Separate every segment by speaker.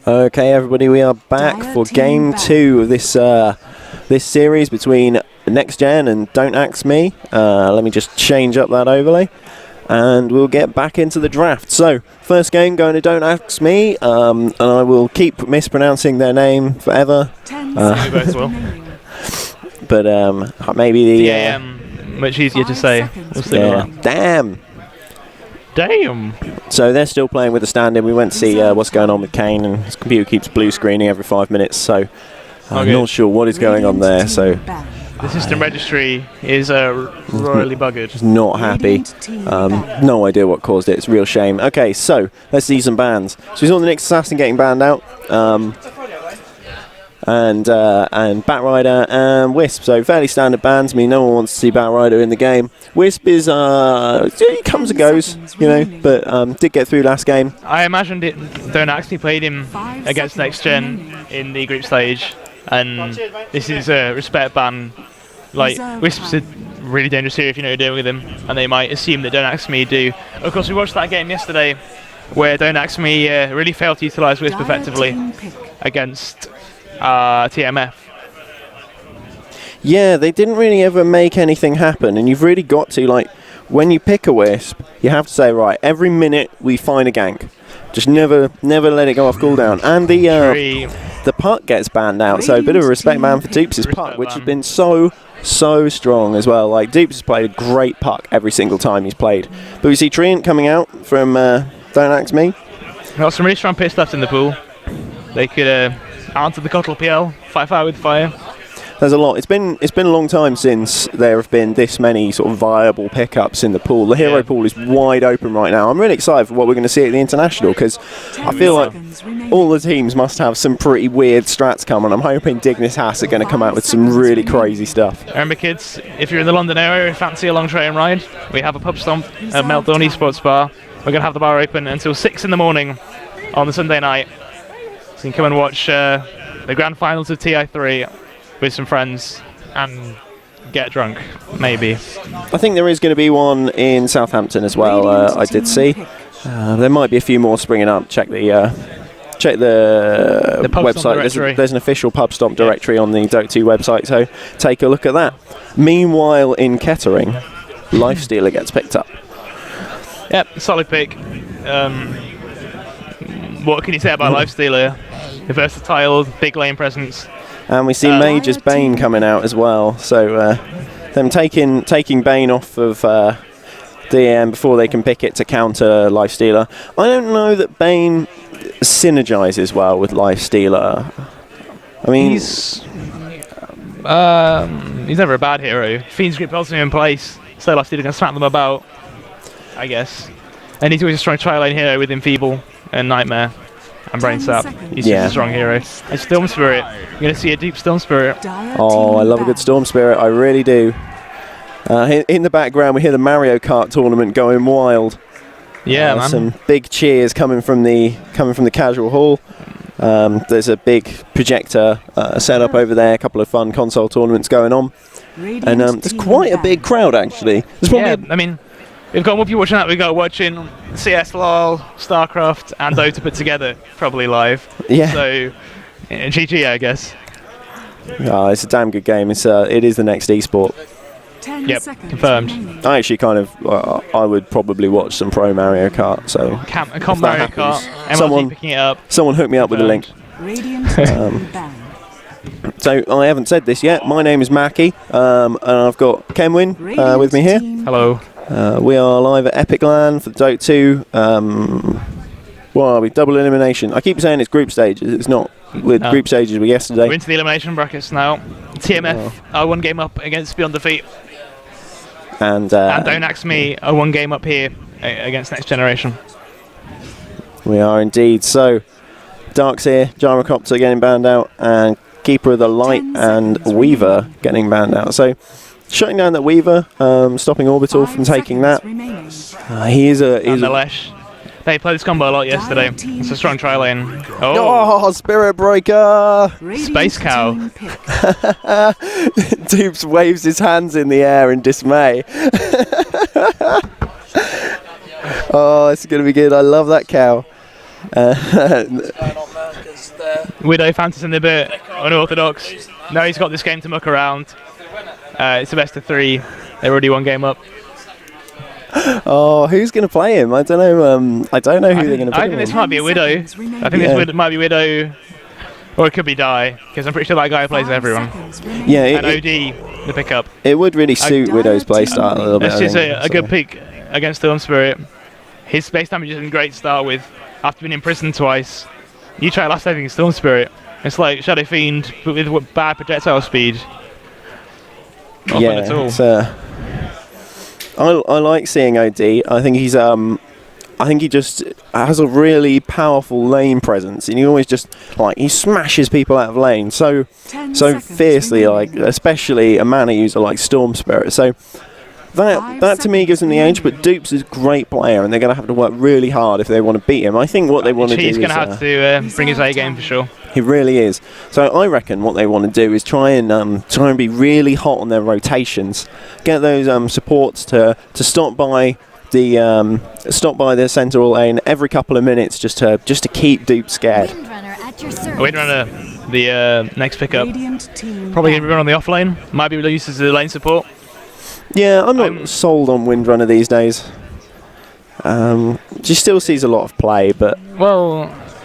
Speaker 1: Okay, everybody, we are back for game 2 of this this series between Next Gen and Don't Axe Me. Let me just change up that overlay, and we'll get back into the draft. So, first game going to Don't Axe Me, and I will keep mispronouncing their name forever. But maybe the
Speaker 2: much easier to say. We'll see. Damn.
Speaker 1: So they're still playing with the stand-in. We went to see what's going on with Kane, and his computer keeps blue screening every 5 minutes, so I'm not sure what is going on there. So
Speaker 2: the system registry is royally buggered.
Speaker 1: Just not happy. No idea what caused it. It's a real shame. Okay, so let's see some bans. So we saw the Nyx Assassin getting banned out. And Batrider and Wisp, so fairly standard bans. I mean, no one wants to see Batrider in the game. Wisp is he comes and goes, you know, but did get through last game.
Speaker 2: I imagined it. Don't actually played him against Next Gen in the group stage, and this is a respect ban. Like, Wisp's a really dangerous hero if you know what you're doing with him, and they might assume that Don't Axe Me do. Of course, we watched that game yesterday where Don't Axe Me really failed to utilise Wisp effectively against TMF.
Speaker 1: Yeah, they didn't really ever make anything happen, and you've really got to, like, when you pick a Wisp, you have to say, right, every minute we find a gank. Just never let it go off cooldown. And the puck gets banned out, so a bit of a respect ban for Dupes' puck, which has been so strong as well. Like, Dupes has played a great puck every single time he's played. But we see Treant coming out from Don't Axe Me.
Speaker 2: Got some really strong pits left in the pool. They could answer the Cottle PL, fight fire with fire.
Speaker 1: There's a lot. It's been a long time since there have been this many sort of viable pickups in the pool. The hero pool is wide open right now. I'm really excited for what we're going to see at the International, because I feel like all the teams must have some pretty weird strats coming. I'm hoping Dignis Haas are going to come out with some really crazy stuff.
Speaker 2: Remember, kids, if you're in the London area and fancy a long train ride, we have a pub stomp at Meltdown Esports Bar. We're going to have the bar open until 6 in the morning on the Sunday night. So you can come and watch the grand finals of TI3 with some friends and get drunk, maybe.
Speaker 1: I think there is going to be one in Southampton as well. I did see. There might be a few more springing up. Check the website. There's an official pub stomp directory on the Dota 2 website, so take a look at that. Meanwhile, in Kettering, Lifestealer gets picked up.
Speaker 2: Yep, solid pick. What can you say about Lifestealer? A versatile, big lane presence.
Speaker 1: And we see Major's Bane coming out as well. So them taking Bane off of DM before they can pick it to counter Lifestealer. I don't know that Bane synergizes well with Lifestealer. I mean,
Speaker 2: he's never a bad hero. Fiend's Grip holds him in place, so Lifestealer can smack them about, I guess. And he's always just trying to tri-lane hero with Enfeeble and Nightmare and Brain Sap. He's just a strong hero. And Storm Spirit. You're going to see a deep Storm Spirit.
Speaker 1: Oh, I love a good Storm Spirit. I really do. In the background, we hear the Mario Kart tournament going wild.
Speaker 2: Yeah, man.
Speaker 1: Some big cheers coming from the casual hall. There's a big projector set up over there. A couple of fun console tournaments going on. And there's quite a big crowd, actually.
Speaker 2: I mean, we've got more people watching that. We've got watching CS, LOL, StarCraft, and Dota put together, probably live.
Speaker 1: Yeah.
Speaker 2: So, GG, I guess.
Speaker 1: It's a damn good game. It is the next esport.
Speaker 2: Yep, confirmed.
Speaker 1: I actually I would probably watch some Pro Mario Kart. So
Speaker 2: Mario Kart. MLG picking it up.
Speaker 1: Someone hook me up with a link. So I haven't said this yet. My name is Mackie, and I've got Kenwin with me here.
Speaker 2: Hello.
Speaker 1: We are live at Epiclan for Dota 2. What are we? Double elimination. I keep saying it's group stages. It's not. Group stages were yesterday.
Speaker 2: We're into the elimination brackets now. TMF are one game up against Beyond Defeat. And Don't Axe Me are one game up here against Next Generation.
Speaker 1: We are indeed. So, Dark's here, Gyrocopter getting banned out, and Keeper of the Light and Weaver getting banned out. So, shutting down that Weaver, stopping Orbital from taking that. He is a...
Speaker 2: And the Lesh. They played this combo a lot yesterday. It's a strong tri lane.
Speaker 1: Oh, Spirit Breaker!
Speaker 2: Space Cow.
Speaker 1: Dupes waves his hands in the air in dismay. Oh, it's going to be good. I love that cow.
Speaker 2: Widow fancies him a bit unorthodox. No, he's got this game to muck around. It's a best of 3. They're already 1 game up.
Speaker 1: Oh, who's going to play him? I don't know. I don't know who they're going to play.
Speaker 2: I think this might be a Widow. I think this might be Widow, or it could be Die, because I'm pretty sure that guy plays everyone.
Speaker 1: Yeah,
Speaker 2: and OD the pickup.
Speaker 1: It would really suit Widow's playstyle a little bit.
Speaker 2: This is a good pick against Storm Spirit. His base damage isn't great to start with. After being imprisoned twice, you try last saving Storm Spirit. It's like Shadow Fiend, but with bad projectile speed. Not fun at all.
Speaker 1: I like seeing OD. I think he's I think he just has a really powerful lane presence, and he always just he smashes people out of lane so fiercely, especially a mana user like Storm Spirit. So that to me gives him the edge. But Dupes is a great player, and they're going to have to work really hard if they want to beat him. I think what they want to do is
Speaker 2: he's going to have to bring his A game for sure.
Speaker 1: He really is. So I reckon what they want to do is try and be really hot on their rotations, get those supports to stop by the central lane every couple of minutes, just to keep Dupe scared.
Speaker 2: Windrunner, the next pickup, probably going to be run on the off lane. Might be released as a lane support.
Speaker 1: Yeah, I'm not sold on Windrunner these days. She still sees a lot of play, but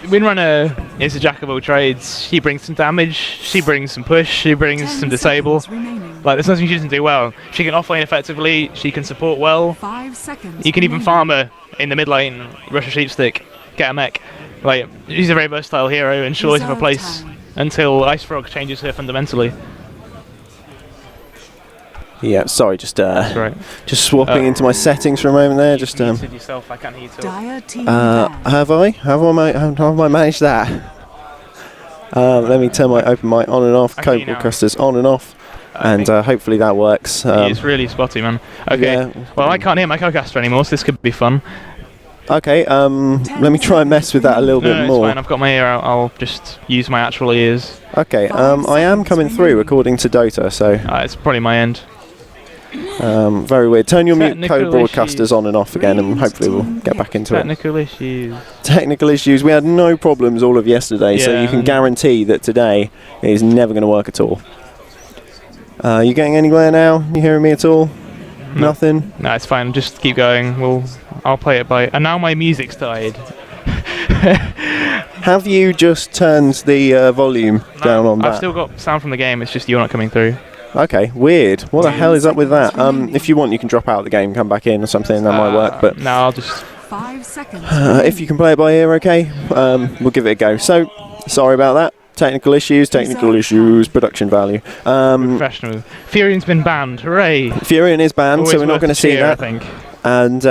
Speaker 2: Windrunner is a jack of all trades. She brings some damage, she brings some push, she brings some disable. There's nothing she doesn't do well. She can offlane effectively, she can support well.
Speaker 3: 5 seconds.
Speaker 2: You can even farm her in the mid lane, rush a sheepstick, get a mech. She's a very versatile hero and surely to replace until Ice Frog changes her fundamentally.
Speaker 1: Yeah, sorry, just swapping into my settings for a moment there. Just
Speaker 2: yourself, I can't hear you
Speaker 1: have I managed that? Let me turn my open mic on and off, code broadcasters on and off, and hopefully that works.
Speaker 2: It's really spotty, man. Okay, yeah. Well, I can't hear my codecaster anymore, so this could be fun.
Speaker 1: Okay, let me try and mess with that a little bit more.
Speaker 2: It's fine. I've got my ear out. I'll just use my actual ears.
Speaker 1: Okay, I am coming through according to Dota, so
Speaker 2: it's probably my end.
Speaker 1: Very weird. Turn your mute code broadcasters on and off again, and hopefully we'll get back into
Speaker 2: Technical issues.
Speaker 1: Technical issues. We had no problems all of yesterday, so you can guarantee that today is never going to work at all. You getting anywhere now? You hearing me at all? Nothing?
Speaker 2: No, it's fine. Just keep going. I'll play it by... And now my music's died.
Speaker 1: Have you just turned the volume down on that?
Speaker 2: I've still got sound from the game, it's just you're not coming through.
Speaker 1: Okay, weird. What the hell is up with that? If you want, you can drop out of the game, come back in or something, that might work. But
Speaker 2: no, I'll just...
Speaker 3: 5 seconds.
Speaker 1: If you can play it by ear, okay, we'll give it a go. So, sorry about that. Technical issues, production value.
Speaker 2: Professional. Furion's been banned, hooray!
Speaker 1: Furion is banned,
Speaker 2: always
Speaker 1: so we're not going to see that.
Speaker 2: I think.
Speaker 1: And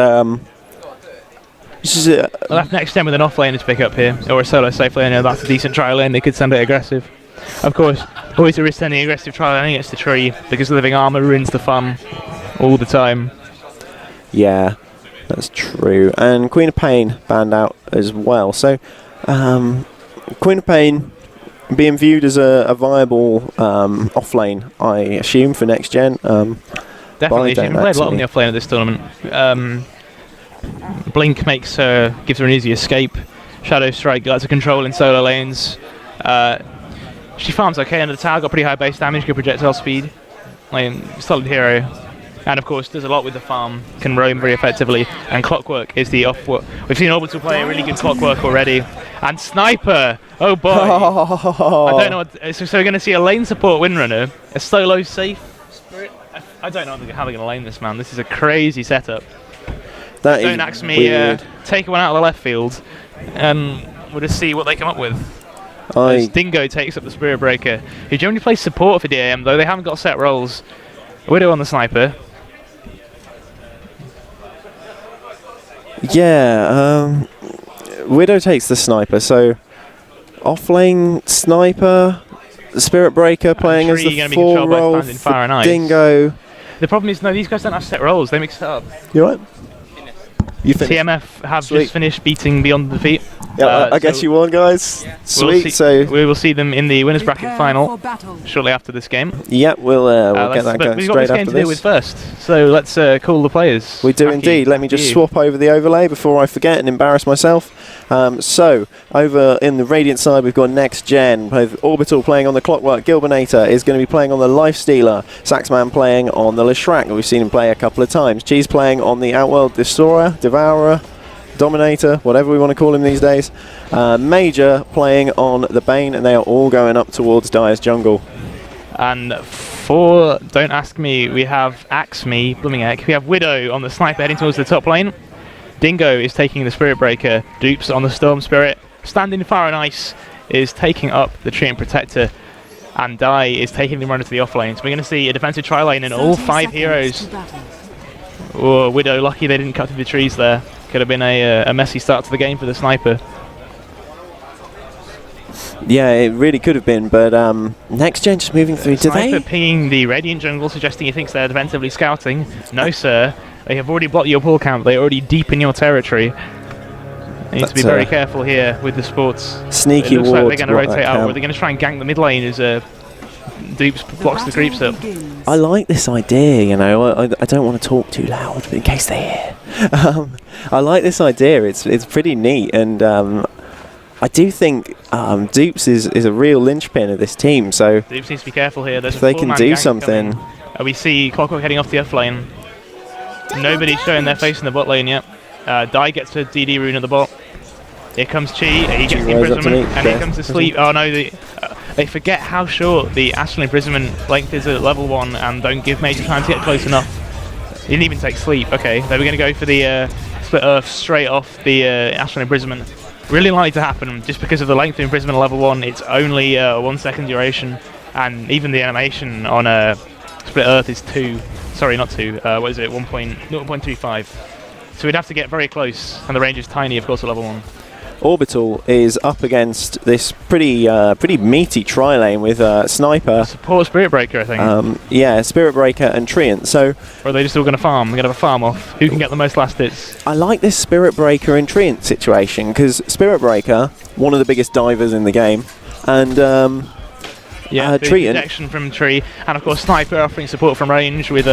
Speaker 1: this is
Speaker 2: I'll have next gen with an off laner to pick up here, or a solo safe laner. That's a decent trial lane. They could send it aggressive. Of course, always a risk sending aggressive trial lane against the tree because living armor ruins the fun all the time.
Speaker 1: Yeah, that's true. And Queen of Pain banned out as well. So Queen of Pain being viewed as a viable off lane, I assume, for next gen.
Speaker 2: Definitely, she can play a lot on the off lane at this tournament. Blink gives her an easy escape. Shadow Strike lets her control in solo lanes. She farms okay under the tower, got pretty high base damage, good projectile speed. Solid hero. And of course, does a lot with the farm, can roam very effectively. And Clockwork is the off. We've seen Orbital play a really good Clockwork already. And Sniper! Oh boy! I don't know what. So we're going to see a lane support Windrunner, a solo safe Spirit. I don't know how they're going to lane this, man. This is a crazy setup. Don't ask me, take one out of the left field, and we'll just see what they come up with. As Dingo takes up the Spirit Breaker, who generally plays support for DAM, though they haven't got set roles. Widow on the Sniper.
Speaker 1: Yeah, Widow takes the Sniper, so offlane Sniper, Spirit Breaker playing as the full role for Dingo.
Speaker 2: The problem is, no, these guys don't have set roles, they mix it up.
Speaker 1: You right? You finished?
Speaker 2: TMF have just finished beating Beyond Defeat.
Speaker 1: Yeah, I guess you won, guys. Sweet.
Speaker 2: We will see them in the winners bracket final shortly after this game.
Speaker 1: Yeah, we'll get that going
Speaker 2: we've
Speaker 1: straight
Speaker 2: got this game
Speaker 1: after
Speaker 2: to deal with first, so let's call the players.
Speaker 1: We do indeed. Let me just swap over the overlay before I forget and embarrass myself. So, over in the Radiant side, we've got Next Gen, with Orbital playing on the Clockwork, Gilbinator is going to be playing on the Lifestealer, Saxman playing on the Leshrac, we've seen him play a couple of times, Cheese playing on the Outworld Destroyer, Devourer, Dominator, whatever we want to call him these days. Major playing on the Bane, and they are all going up towards Dire's jungle.
Speaker 2: And for Don't Ask Me, we have Axe Me, Blooming Egg. We have Widow on the Sniper heading towards the top lane. Dingo is taking the Spirit Breaker. Dupes on the Storm Spirit. Standing Fire and Ice is taking up the Treant Protector. And Dai is taking the runner to the off lane. So we're going to see a defensive tri-lane and all 5 heroes. Oh, Widow, lucky they didn't cut through the trees there. Could have been a messy start to the game for the Sniper.
Speaker 1: Yeah, it really could have been, but Next Gen just moving through.
Speaker 2: Sniper pinging the Radiant jungle, suggesting he thinks they're defensively scouting. No, sir. They have already blocked your pull camp. They're already deep in your territory. You need to be very careful here with the sports.
Speaker 1: Sneaky ward.
Speaker 2: Looks like they're going to rotate out, or they're going to try and gank the mid lane as Dupes blocks the creeps up.
Speaker 1: I like this idea, you know. I don't want to talk too loud, but in case they hear. I like this idea. It's pretty neat, and I do think Dupes is a real linchpin of this team. So
Speaker 2: Dupes needs to be careful here. There's
Speaker 1: if they can do something.
Speaker 2: We see Clockwork heading off the F lane. Nobody's showing their face in the bot lane yet. Dai gets a DD rune at the bot. Here comes Chi. He gets the imprisonment, and here comes the sleep. Oh no, they forget how short the Astral Imprisonment length is at level 1 and don't give Major time to get close enough. He didn't even take sleep. Okay, they were going to go for the Split Earth straight off the Astral Imprisonment. Really likely to happen just because of the length of imprisonment at level 1. It's only 1 second duration, and even the animation on Split Earth is 2. Sorry, not 2. What is it? 1.35. So we'd have to get very close, and the range is tiny, of course, at level 1.
Speaker 1: Orbital is up against this pretty meaty tri-lane with Sniper.
Speaker 2: Support Spirit Breaker, I think.
Speaker 1: Yeah, Spirit Breaker and Treant. So,
Speaker 2: or are they just all going to farm? They're going to have a farm off. Who can get the most last hits?
Speaker 1: I like this Spirit Breaker and Treant situation, because Spirit Breaker, one of the biggest divers in the game, and
Speaker 2: yeah,
Speaker 1: Treant.
Speaker 2: Protection from Tree, and of course Sniper offering support from range with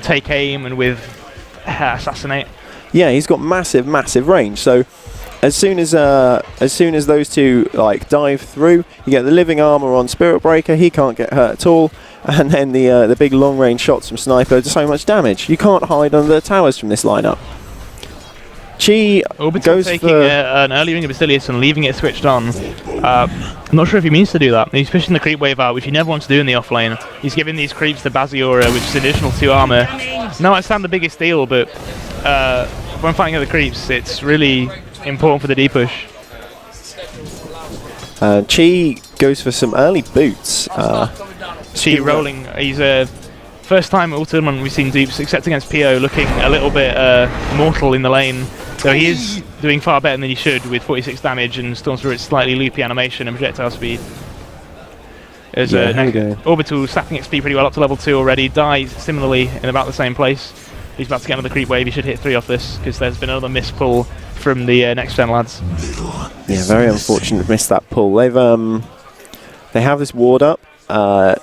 Speaker 2: Take Aim and with Assassinate.
Speaker 1: Yeah, he's got massive range. So as soon as those two like dive through, you get the living armor on Spirit Breaker. He can't get hurt at all, and then the big long range shots from Sniper do so much damage. You can't hide under the towers from this lineup. Chi goes
Speaker 2: taking
Speaker 1: for
Speaker 2: an early ring of Basilius and leaving it switched on. I'm not sure if he means to do that. He's pushing the creep wave out, which he never wants to do in the off lane. He's giving these creeps to Baziora, which is additional 2 armor. Now it's not the biggest deal, but when fighting other creeps, it's really important for the D-push.
Speaker 1: Chi goes for some early boots.
Speaker 2: Chi rolling. He's first time all tournament we've seen Dupes, except against PO, looking a little bit mortal in the lane. So he is doing far better than he should with 46 damage and Storm Spirit's slightly loopy animation and projectile speed. There's Orbital stacking XP pretty well up to level 2 already. Dies similarly in about the same place. He's about to get another creep wave. He should hit 3 off this because there's been another miss pull from the Next Gen lads.
Speaker 1: Yeah, very unfortunate to miss that pull. They have this ward up,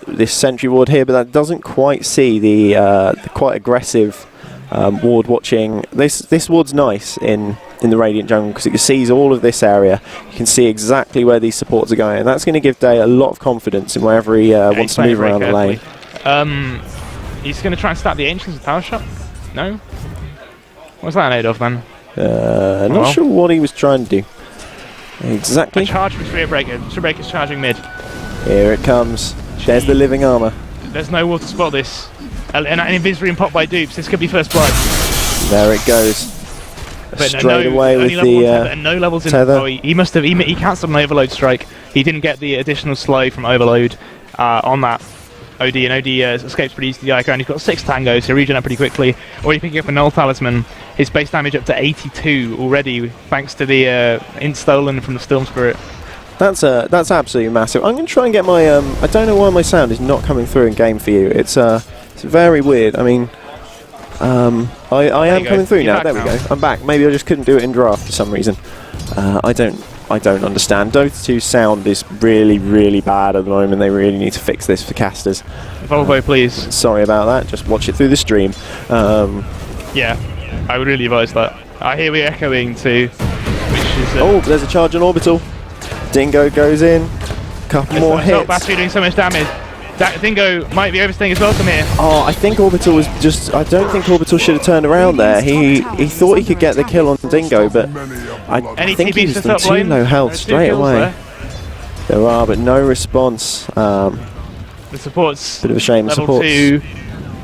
Speaker 1: this sentry ward here, but that doesn't quite see the quite aggressive ward watching. This ward's nice in the Radiant jungle because it sees all of this area. You can see exactly where these supports are going, and that's going to give Day a lot of confidence in wherever he wants to move around the lane.
Speaker 2: He's going to try and start the Ancients with Power Shot? No? What's that made of then?
Speaker 1: Not sure what he was trying to do. Exactly.
Speaker 2: A charge from Spirit Breaker. Spirit Breaker's charging mid.
Speaker 1: Here it comes. There's the living armor.
Speaker 2: There's no wall to spot this. An Invis pop by Dupes. This could be first blood.
Speaker 1: There it goes.
Speaker 2: But
Speaker 1: straight away with the
Speaker 2: no levels in
Speaker 1: tether.
Speaker 2: Oh, he must have. He cancelled an overload strike. He didn't get the additional slow from overload on that OD, and OD escapes pretty easily. The icon. He's got 6 tangos, so regen up pretty quickly. Already picking up a null talisman. His base damage up to 82 already, thanks to the int stolen from the Storm Spirit.
Speaker 1: That's absolutely massive. I'm going to try and get my I don't know why my sound is not coming through in game for you. It's very weird. I mean, I am coming through now. There we go. I'm back. Maybe I just couldn't do it in draft for some reason. I don't understand. Dota 2 sound is really, really bad at the moment. They really need to fix this for casters.
Speaker 2: Volvo, please.
Speaker 1: Sorry about that. Just watch it through the stream.
Speaker 2: Yeah, I would really advise that. I hear we're echoing too, which is...
Speaker 1: oh, there's a charge on Orbital. Dingo goes in. Couple more hits.
Speaker 2: Battery doing so much damage. Dingo might be overstaying his welcome here.
Speaker 1: Oh, I think Orbital was just... I don't think Orbital should have turned around there. He thought he could get the kill on Dingo, but I think he was in too low health straight away. There are, but no response.
Speaker 2: The support's
Speaker 1: bit of a shame.
Speaker 2: Level 2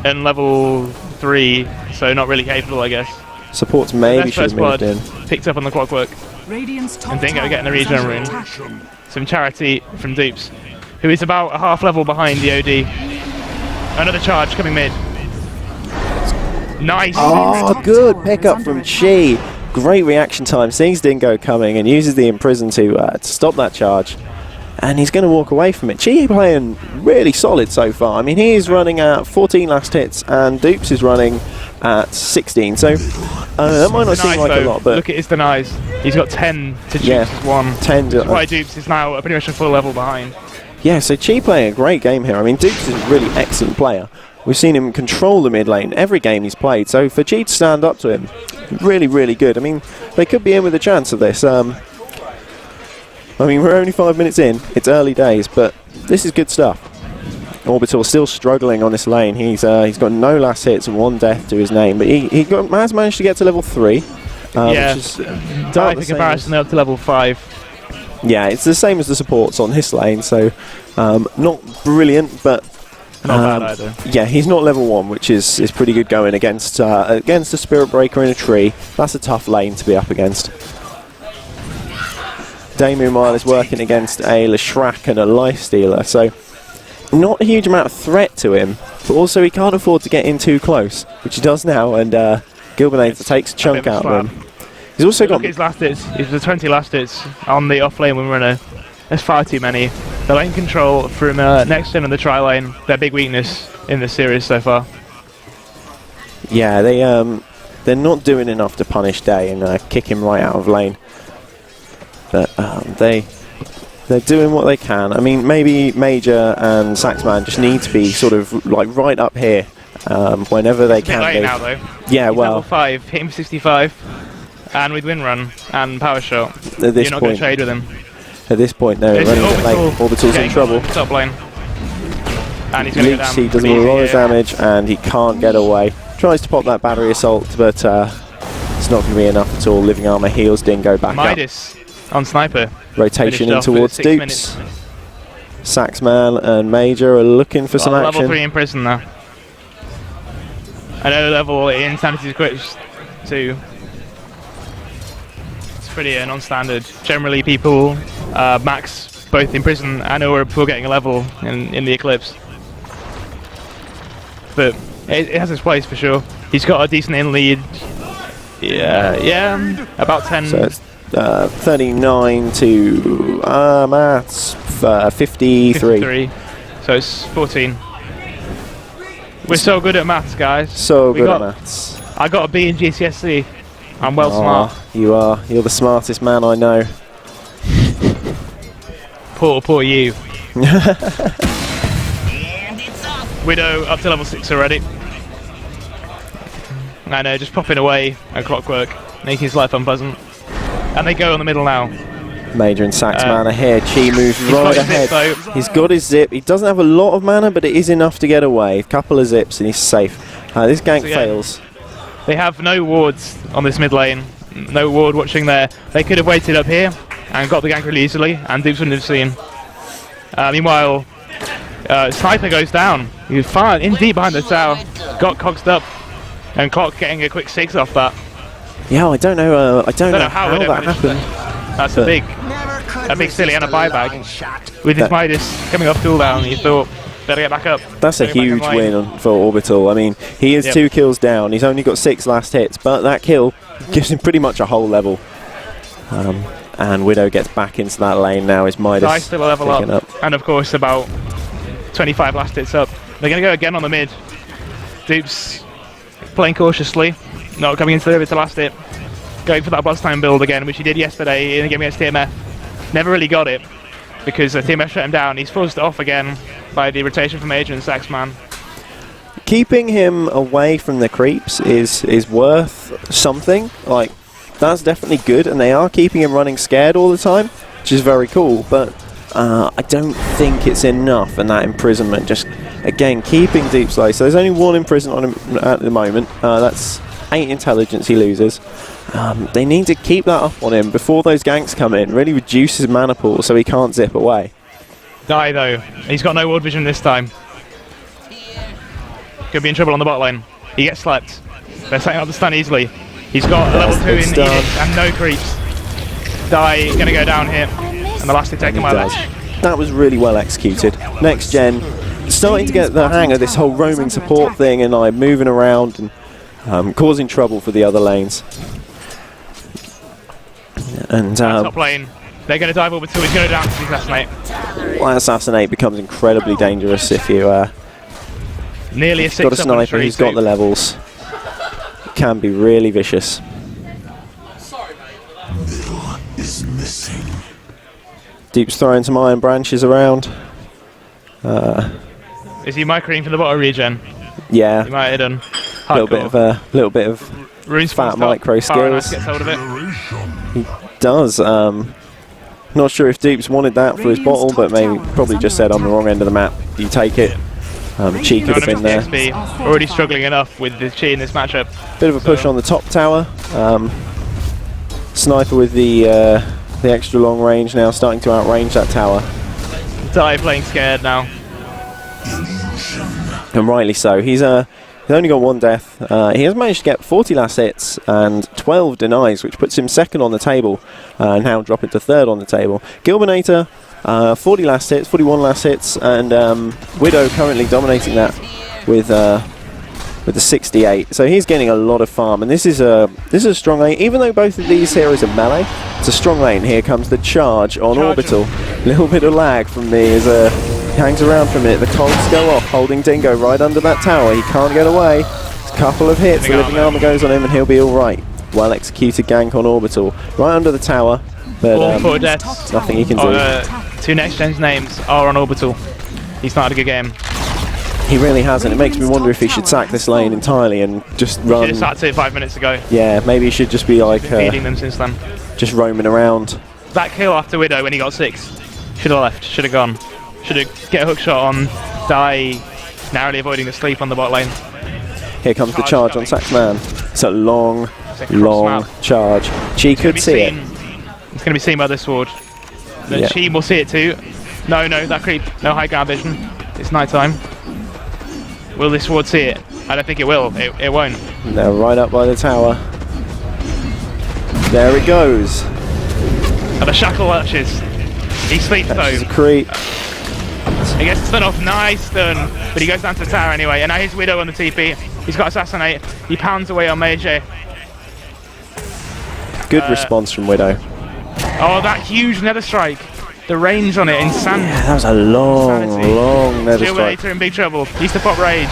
Speaker 2: and level 3, so not really capable, I guess.
Speaker 1: Supports maybe should have moved in.
Speaker 2: Picked up on the clockwork. And Dingo getting the regen rune. Some charity from Dupes, who is about a half level behind the OD. Another charge coming mid. Nice!
Speaker 1: Oh, good pickup from Chi. Great reaction time. Sees Dingo coming and uses the Imprison to stop that charge. And he's going to walk away from it. Chi playing really solid so far. I mean, he is running at 14 last hits and Dupes is running at 16. So that might not seem like a lot, but
Speaker 2: look at his denies. He's got 10 to Dupes' 1.
Speaker 1: 10 to...
Speaker 2: why Dupes is now pretty much a full level behind.
Speaker 1: Yeah, so Chi playing a great game here. I mean, Dupes is a really excellent player. We've seen him control the mid lane every game he's played. So for Chi to stand up to him, really, really good. I mean, they could be in with a chance of this. I mean, we're only 5 minutes in. It's early days, but this is good stuff. Orbital still struggling on this lane. He's got no last hits and 1 death to his name, but he has managed to get to level 3.
Speaker 2: Yeah, which is I think comparison up to level 5.
Speaker 1: Yeah, it's the same as the supports on his lane, so not brilliant, but
Speaker 2: not bad either.
Speaker 1: Yeah, he's not level 1, which is pretty good going against a Spirit Breaker in a tree. That's a tough lane to be up against. Day meanwhile is working against a Leshrac and a Lifestealer, so not a huge amount of threat to him, but also he can't afford to get in too close, which he does now, and Gilbinator takes a chunk out of him. He's also got...
Speaker 2: Look at his last hits. He's the 20 last hits on the off-lane windrunner. There's far too many. The lane control from next gen and the tri-lane, their big weakness in this series so far.
Speaker 1: Yeah, they're not doing enough to punish Day and kick him right out of lane. But they're doing what they can. I mean, maybe Major and Saxman just need to be sort of like right up here whenever they can.
Speaker 2: It's a bit late now, though.
Speaker 1: Yeah,
Speaker 2: he's
Speaker 1: well,
Speaker 2: level 5, hit him 65, and with win run and power shot,
Speaker 1: at this
Speaker 2: you're not going to trade with him.
Speaker 1: At this point, no, running a bit late. Orbital's in trouble.
Speaker 2: Top lane, and he's going to go down.
Speaker 1: He does a lot of damage, and he can't get away. Tries to pop that battery assault, but it's not going to be enough at all. Living armor heals Dingo back
Speaker 2: Midas on sniper.
Speaker 1: Rotation in towards Dupes. Saxman and Major are looking for some action.
Speaker 2: Level 3 in prison now. I know level insanity is quick too. It's pretty non-standard. Generally, people max both in prison and or before getting a level in the Eclipse. But it has its place for sure. He's got a decent in lead. Yeah, about 10.
Speaker 1: So it's 39 to maths 53.
Speaker 2: So it's 14. We're so good at maths, guys.
Speaker 1: So good at maths.
Speaker 2: I got a B in GCSE. I'm well smart.
Speaker 1: You are. You're the smartest man I know.
Speaker 2: Poor you. Widow up to level 6 already. I know, just popping away at Clockwork, making his life unpleasant. And they go on the middle now.
Speaker 1: Major and Saxman are here. Chi moves right ahead. He's got his zip. He doesn't have a lot of mana, but it is enough to get away. A couple of zips and he's safe. This gank fails.
Speaker 2: They have no wards on this mid lane. No ward watching there. They could have waited up here and got the gank really easily, and Dupes wouldn't have seen. Meanwhile, Sniper goes down. He's far in deep behind the tower. Got coxed up, and Clock getting a quick 6 off that.
Speaker 1: Yeah, I don't know. I don't know how that happened.
Speaker 2: That's a big silly and a buyback. With his Midas coming off cooldown, you thought better get back up.
Speaker 1: That's a huge win for Orbital. I mean, he is 2 kills down. He's only got 6 last hits, but that kill gives him pretty much a whole level. And Widow gets back into that lane now. Is Midas
Speaker 2: still a level up, and of course about 25 last hits up. They're going to go again on the mid. Dupes playing cautiously, not coming into the river to last it, going for that boss time build again, which he did yesterday in the game against TMF. Never really got it, because TMF shut him down. He's forced it off again by the rotation from Major and Saxman.
Speaker 1: Keeping him away from the creeps is worth something. Like, that's definitely good, and they are keeping him running scared all the time, which is very cool, but I don't think it's enough, and that imprisonment just, again, keeping Dupes low. So there's only 1 imprisonment on him at the moment. That's 8 intelligence he loses. They need to keep that up on him before those ganks come in, really reduce his mana pool so he can't zip away.
Speaker 2: Die though, he's got no ward vision this time. Could be in trouble on the bot lane. He gets slept. They're setting up the stun easily. He's got a level 2 in Edict and no creeps. Die, gonna go down here. And the last hit taken by Ledge.
Speaker 1: That was really well executed. Next gen, starting to get the hang of this whole roaming support thing and like moving around and causing trouble for the other lanes. And
Speaker 2: top lane, they're going to dive over 2. He's going to down to the assassinate.
Speaker 1: Well, assassinate becomes incredibly dangerous if you
Speaker 2: nearly a 6
Speaker 1: got a sniper who's got the levels. It can be really vicious.
Speaker 3: Middle is missing.
Speaker 1: Deep's throwing some iron branches around.
Speaker 2: Is he microing for the bottom regen?
Speaker 1: Yeah,
Speaker 2: he might have done.
Speaker 1: a little bit of fat micro skills.
Speaker 2: Gets hold of it.
Speaker 1: He does. Not sure if Deeps wanted that for his bottle, but probably just said on the wrong end of the map. You take it. Chi could have been there.
Speaker 2: XP, already struggling enough with the Chi in this matchup.
Speaker 1: Bit of a push on the top tower. Sniper with the extra long range now, starting to outrange that tower.
Speaker 2: Die playing scared now.
Speaker 1: And rightly so. He's only got 1 death. He has managed to get 40 last hits and 12 denies, which puts him 2nd on the table, now dropping to 3rd on the table. Gilbinator, 40 last hits, 41 last hits, and Widow currently dominating that with the 68. So he's getting a lot of farm, and this is a strong lane. Even though both of these heroes are melee, it's a strong lane. Here comes the charge on Orbital. Little bit of lag from me as he hangs around for a minute. The cogs go off, holding Dingo right under that tower. He can't get away. A couple of hits, the living armor goes on him, and he'll be all right. Well executed gank on Orbital, right under the tower, but nothing he can do.
Speaker 2: 2 next gen's names are on Orbital. He's not had a good game.
Speaker 1: He really hasn't. It makes me wonder if he should sack this lane entirely and just run.
Speaker 2: He should have sacked it 5 minutes ago.
Speaker 1: Yeah, maybe he should just be like
Speaker 2: feeding them since then.
Speaker 1: Just roaming around.
Speaker 2: That kill after Widow when he got 6. Should have left. Should have gone. Should have get a hook shot on. Die, narrowly avoiding the sleep on the bot lane.
Speaker 1: Here comes the charge on Saxman. It's a long charge. Chi could see it.
Speaker 2: It's going to be seen by the sword. The Chi will see it too. No, that creep. No high ground vision. It's night time. Will this sword see it? I don't think it will. It won't.
Speaker 1: They're right up by the tower. There it goes.
Speaker 2: And the shackle lurches. He sleeps though.
Speaker 1: That's a creep.
Speaker 2: He gets the stun off. Nice stun. But he goes down to the tower anyway. And now he's Widow on the TP. He's got Assassinate. He pounds away on Major.
Speaker 1: Good response from Widow.
Speaker 2: Oh, that huge Nether Strike. The range on it, insanity.
Speaker 1: Yeah, that was a long Nether Strike.
Speaker 2: Gilbinator in big trouble. He used to pop rage.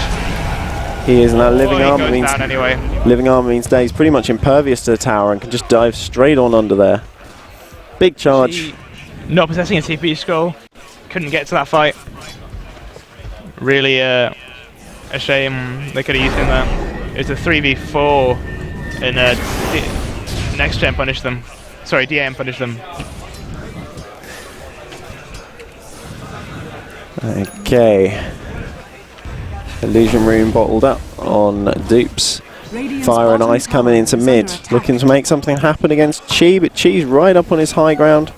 Speaker 1: He is now living armor means
Speaker 2: anyway.
Speaker 1: Living armor means that he's pretty much impervious to the tower and can just dive straight on under there. Big charge.
Speaker 2: Not possessing a TP scroll. Couldn't get to that fight. Really a shame they could have used him there. It was a 3v4 and next gen punished them. Sorry, DM punished them.
Speaker 1: Okay. Illusion Room bottled up on Dupes. Fire and Ice coming into mid. Looking to make something happen against Chi, but Chi's right up on his high ground.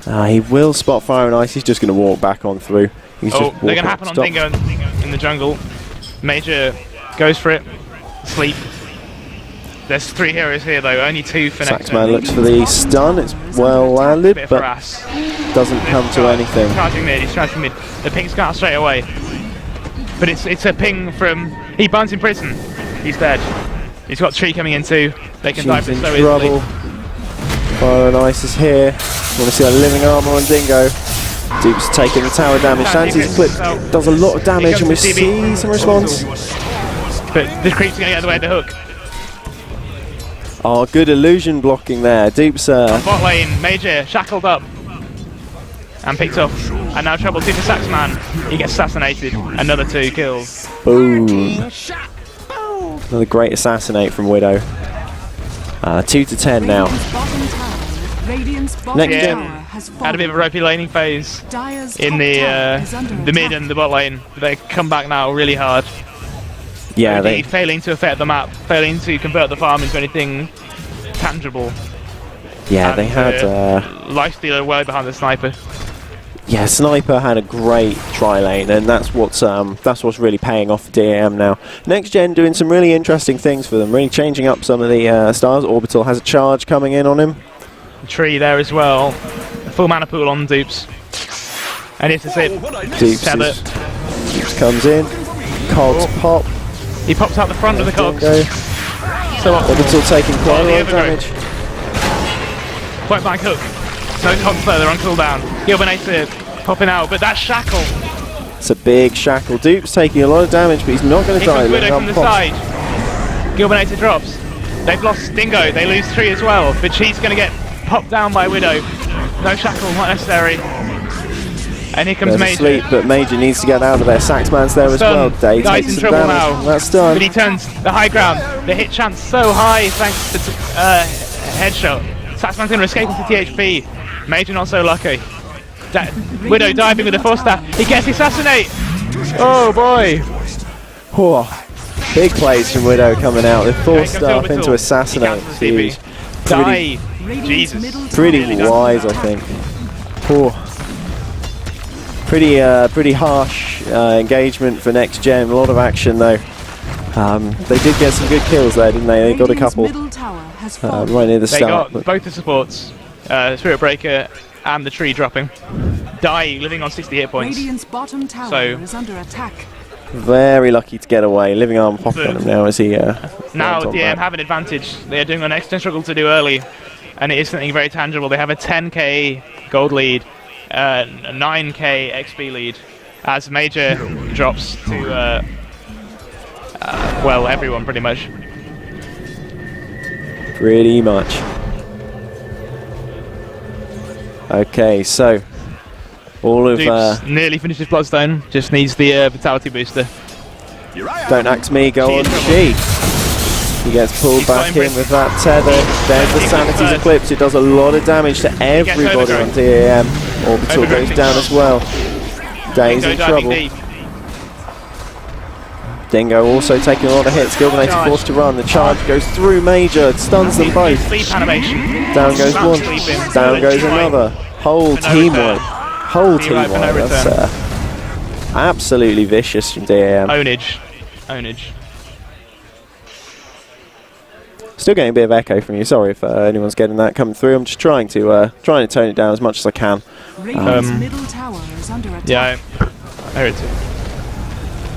Speaker 1: He will spot Fire and Ice. He's just going to walk back on through. He's
Speaker 2: they're going to happen on Dingo in the jungle. Major goes for it. Sleep. There's 3 heroes here though, only 2 for next.
Speaker 1: Saxman looks for the stun. It's well landed, but doesn't come to anything.
Speaker 2: Charging mid, he's charging mid. The ping's got straight away. But it's a ping from... He burns in prison. He's dead. He's got Tree coming in too. They can dive in so easily.
Speaker 1: Fire and Ice is here. Want to see a living armor on Dingo. Duke's taking the tower damage. Santi's clip does a lot of damage and we see some response.
Speaker 2: But the creeps are going to get in the way of the hook.
Speaker 1: Oh, good illusion blocking there. Dupes.
Speaker 2: Bot lane, Major shackled up and picked up. And now Trouble 2 for Saxman. He gets assassinated. Another 2 kills.
Speaker 1: Boom. Another great assassinate from Widow. 2 to 10 now. Next gen.
Speaker 2: Had a bit of a ropey laning phase in the mid and the bot lane. They come back now really hard.
Speaker 1: Yeah,
Speaker 2: they failing to affect the map, failing to convert the farm into anything tangible.
Speaker 1: Yeah,
Speaker 2: and
Speaker 1: they had
Speaker 2: Lifestealer well behind the sniper.
Speaker 1: Yeah, Sniper had a great tri-lane, and that's what's really paying off for DAM now. Next gen doing some really interesting things for them, really changing up some of the stars. Orbital has a charge coming in on him. Tree
Speaker 2: there as well. A full mana pool on Dupes. And it's a zip.
Speaker 1: Dupes comes in. Cogs pop.
Speaker 2: He pops out the front of the cogs.
Speaker 1: So Orbital taking quite a lot of damage.
Speaker 2: Point blank hook. No cogs though, they're on cooldown. Gilbinator popping out, but that shackle.
Speaker 1: It's a big shackle. Dupe's taking a lot of damage, but he's not going to die.
Speaker 2: Widow from the side. Gilbinator drops. They've lost Dingo, they lose 3 as well, but she's going to get popped down by Widow. No shackle, not necessary. And here comes Major.
Speaker 1: Asleep, but Major needs to get out of there. Saxman's there as well. Day
Speaker 2: Guy's in trouble now.
Speaker 1: That's done.
Speaker 2: But he turns the high ground. The hit chance so high thanks to headshot. Saxman's going to escape into THP. Major not so lucky. Widow diving with the 4-star. He gets the assassinate. Oh boy.
Speaker 1: Whoa. Big plays from Widow coming out. The 4-star into assassinate. Pretty wise, I think. Whoa. Pretty harsh engagement for next gen. A lot of action though. They did get some good kills there, didn't they? They got a couple right near the start.
Speaker 2: They got both the supports, Spirit Breaker and the tree dropping. Die living on 60 hit points. So
Speaker 1: very lucky to get away. Living Arm popping on him now as he.
Speaker 2: Now DM have an advantage. They are doing an extra struggle to do early, and it is something very tangible. They have a 10k gold lead. 9k XP lead as Major drops to well, everyone pretty much. Okay, so all of nearly finished his Bloodstone, just needs the vitality booster.
Speaker 1: Don't axe me, go on She. He gets pulled back in with that tether. There's the Sanity's Eclipse. It does a lot of damage to everybody on DAM. Orbital goes down as well. Day's in trouble. Dingo also taking a lot of hits. Gilbinator forced to run. The charge goes through Major. Stuns them both. Down goes one. Down goes another. Whole team wipe. Whole team wipe. That's absolutely vicious from DAM.
Speaker 2: Ownage.
Speaker 1: Still getting a bit of echo from you. Sorry if anyone's getting that coming through. I'm just trying to tone it down as much as I can.
Speaker 4: Middle tower is under attack.
Speaker 2: Yeah, I heard it.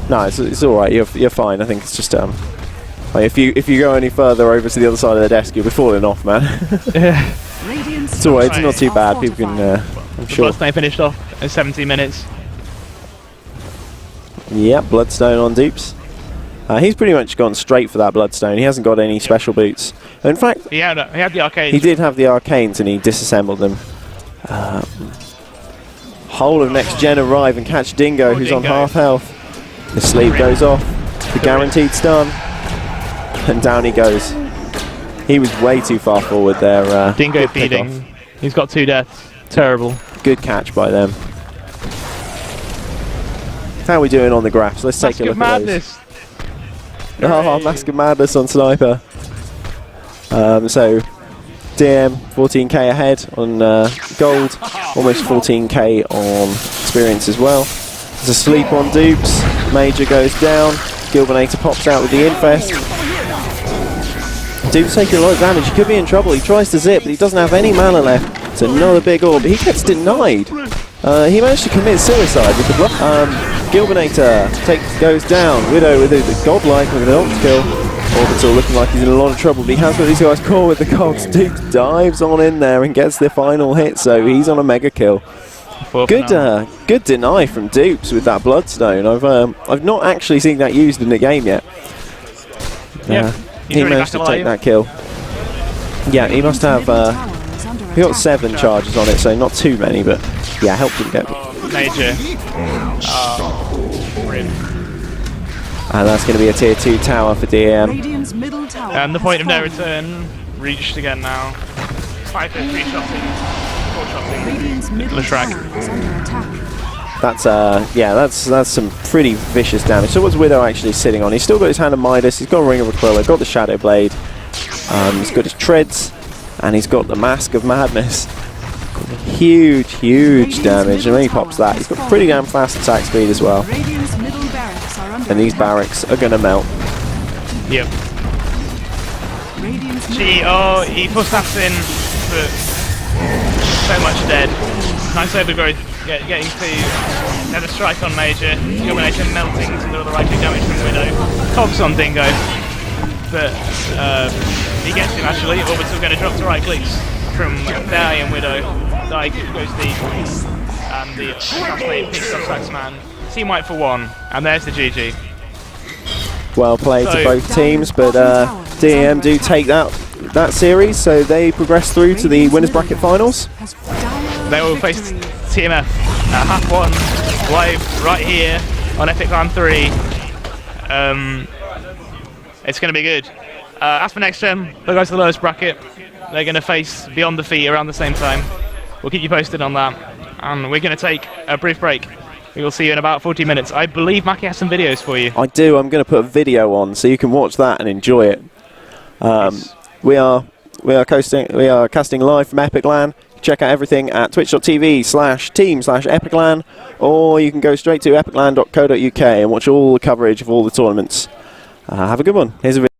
Speaker 1: No, it's all right. You're fine. I think it's just like if you go any further over to the other side of the desk, you'll be falling off, man. It's all right. It's not too bad. People can. I'm sure.
Speaker 2: Bloodstone finished off in 17 minutes.
Speaker 1: Yep, Bloodstone on Dupes. He's pretty much gone straight for that Bloodstone. He hasn't got any special boots. In fact,
Speaker 2: he had the arcanes.
Speaker 1: He did have the arcanes and he disassembled them. Whole of next gen arrive and catch Dingo, who's on half health. The sleep goes off. The guaranteed stun. And down he goes. He was way too far forward there.
Speaker 2: Dingo feeding. He's got 2 deaths. Terrible.
Speaker 1: Good catch by them. How are we doing on the graphs? Let's take a look at those. Oh, Mask of Madness on Sniper. So, DM 14k ahead on gold, almost 14k on experience as well. There's a sleep on Dupes, Major goes down, Gilbinator pops out with the Infest. Dupes taking a lot of damage, he could be in trouble, he tries to zip but he doesn't have any mana left. It's another big orb, he gets denied. He managed to commit suicide with the block. Gilbinator goes down. Widow with the godlike with an ult kill. Orbital looking like he's in a lot of trouble, but he has got these guys caught with the cogs. Duke dives on in there and gets the final hit, so he's on a mega kill. Good deny from Dupes with that Bloodstone. I've not actually seen that used in the game yet.
Speaker 2: Yeah,
Speaker 1: he managed to take that kill. Yeah, he must have. He got 7 charges on it, so not too many, but yeah, helped him get.
Speaker 2: Major.
Speaker 1: And that's going to be a tier 2 tower for DM.
Speaker 2: And the point of no return reached again now. 5 3 shots in, 4 shots in. The track.
Speaker 1: That's that's some pretty vicious damage. So what's Widow actually sitting on? He's still got his Hand of Midas, he's got a Ring of Aquila, got the Shadow Blade, he's got his Treads, and he's got the Mask of Madness. Huge damage, and when he pops that, he's got pretty damn fast attack speed as well. And these barracks are gonna melt.
Speaker 2: Yep. He pushed that in, but so much dead. Nice overgrowth, getting to another strike on Major. Combination melting to do all the right click damage from Widow. Cogs on Dingo, but he gets him actually. Orbital going to drop to right clicks from Dai and Widow. Dai goes deep, and the assassinate picks up Saxman. Team white for 1, and there's the GG.
Speaker 1: Well played to both teams, but DM do take that series, so they progress through to the winners bracket finals.
Speaker 2: They will face TMF at half 1 live right here on Epiclan 3. It's going to be good. As for next gen, the guys to the lowest bracket, they're going to face Beyond Defeat around the same time. We'll keep you posted on that, and we're going to take a brief break. We will see you in about 40 minutes. I believe Mackie has some videos for you.
Speaker 1: I do. I'm going to put a video on so you can watch that and enjoy it.
Speaker 2: Yes.
Speaker 1: We are casting live from Epiclan. Check out everything at twitch.tv/team/Epiclan, or you can go straight to epiclan.co.uk and watch all the coverage of all the tournaments. Have a good one. Here's a video.